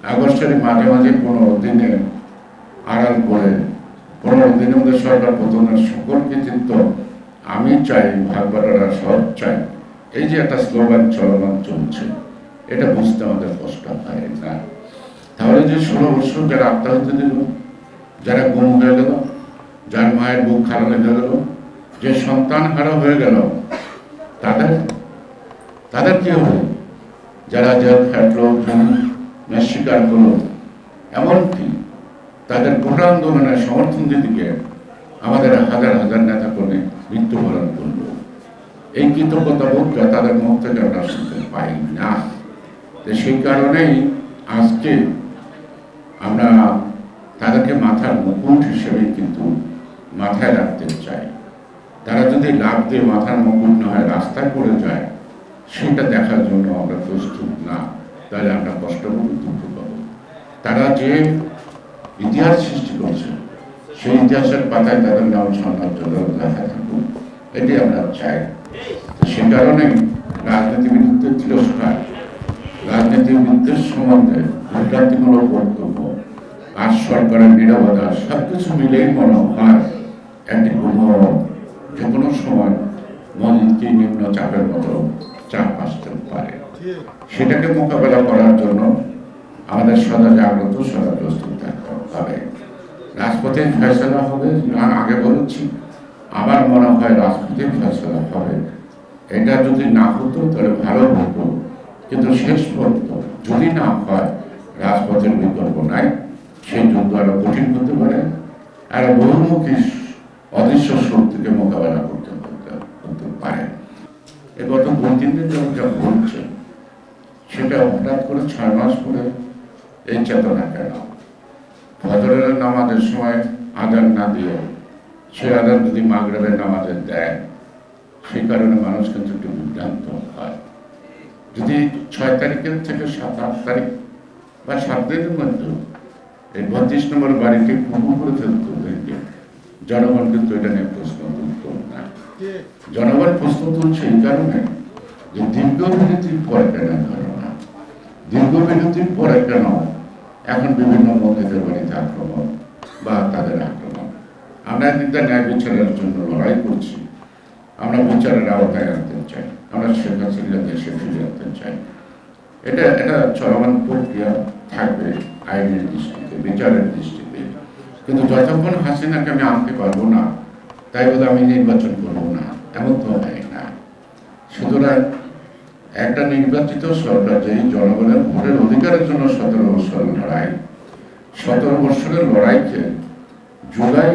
আগস্টের মাঝে 15 দিনে আড়াল করে 15 দিনের মধ্যে সরকার পতনের সকল কৃতিত্ব আমি চাই, ভাগ বাটোয়ারা সব চাই, এই যে একটা স্লোগান চলমান চলছে, এটা বুঝতে আমাদের কষ্ট হয় না। তাহলে যে 16 বছর যারা আত্মহত্যা দিল, যারা গুম হয়ে গেল, যার মায়ের বুক খারাপ হয়ে গেল, যে সন্তান হারা হয়ে গেল, তাদের কি হবে? যারা জেল খাটলো, স্বীকার করলো, এমনকি তাদের গোটা আন্দোলনের সমর্থন দিতে গিয়ে আমাদের হাজার হাজার নেতা কর্মী মৃত্যুবরণ করলো। এই কৃতজ্ঞতা বোধটা তাদের মুখ থেকে আমরা শুনতে পাই না। সেই কারণেই আজকে আমরা তাদেরকে মাথার মুকুট হিসেবে কিন্তু মাথায় রাখতে চাই। তারা যদি লাভ দিয়ে মাথার মুকুট না হয় রাস্তায় পড়ে যায়, সেটা দেখার জন্য আমরা প্রস্তুত না। তাহলে আমরা কষ্ট পাবো, দুঃখ পাবো। তারা যে ইতিহাস সৃষ্টি করছে, সেই ইতিহাসের পাতায় তাদের নাম সম্মান লেখা থাকুক, এটি আমরা চাই। সে কারণে রাজনীতিবিদদের তিরস্কার, রাজনীতিবিদদের সম্বন্ধে বিভ্রান্তিমূলক বক্তব্য আর সরকারের নিরবতা সবকিছু মিলেই মনে হয় একটি যে কোনো সময় মনকে নিম্ন চাপের মতো চাপ আসতে পারে। সেটাকে মোকাবেলা করার জন্য আমাদের সদা জাগ্রত, সদা প্রস্তুত থাকতে হবে। রাজপথে ফয়সলা হবে, আগে বলেছি, আমার মনে হয় রাজপথে ফয়সলা হবে। এটা যদি না হতো তাহলে ভালো হতো, কিন্তু শেষ পর্যন্ত যদি না হয় রাজপথের বিকল্প নাই। সেই যুদ্ধ আরো কঠিন হতে পারে, আরো বহুমুখী অদৃশ্য শক্তিকে মোকাবেলা করতে পারে। এ গত 2-3 দিন যা ঘটছে, সেটা হঠাৎ করে 6 মাস পরে এই চেতনা কেন? ফজরের নামাজের সময় আজান না দিয়ে সে আজান যদি মাগরিবের নামাজে দেয়, সেই কারণে মানুষ কিন্তু একটু বিভ্রান্ত হয়। যদি 6 তারিখের থেকে 7-8 তারিখ বা 7 দিনের মধ্যে এই 32 নম্বর বাড়িটি পুরো করে ফেলতে হয়েছে, জনগণ কিন্তু এটা নিয়ে প্রশ্ন তুলত না। জনগণ প্রশ্ন তুলছে এই কারণে যে দীর্ঘ বিরতির পর কেন ধারণা, দীর্ঘ বিরতির পরে কেন এখন বিভিন্ন মন্দিরের বাড়িতে আক্রমণ বা তাদের আক্রমণ। আমরা কিন্তু ন্যায় বিচারের জন্য লড়াই করছি, আমরা বিচারের আওতায় আনতে চাই, আমরা শেখ হাসিনা দেশে ফিরে আনতে চাই। এটা চলমান প্রক্রিয়া থাকবে আইনের দৃষ্টিতে, বিচারের দৃষ্টিতে। কিন্তু যতক্ষণ হাসিনাকে আমি আনতে পারবো না, তাই বলে আমি নির্বাচন করবো না, এমন তো হয় না। সুতরাং একটা নির্বাচিত সরকার যেই জনগণের ভোটের অধিকারের জন্য 17 বছর লড়াই, 17 বছরের লড়াইকে জুলাই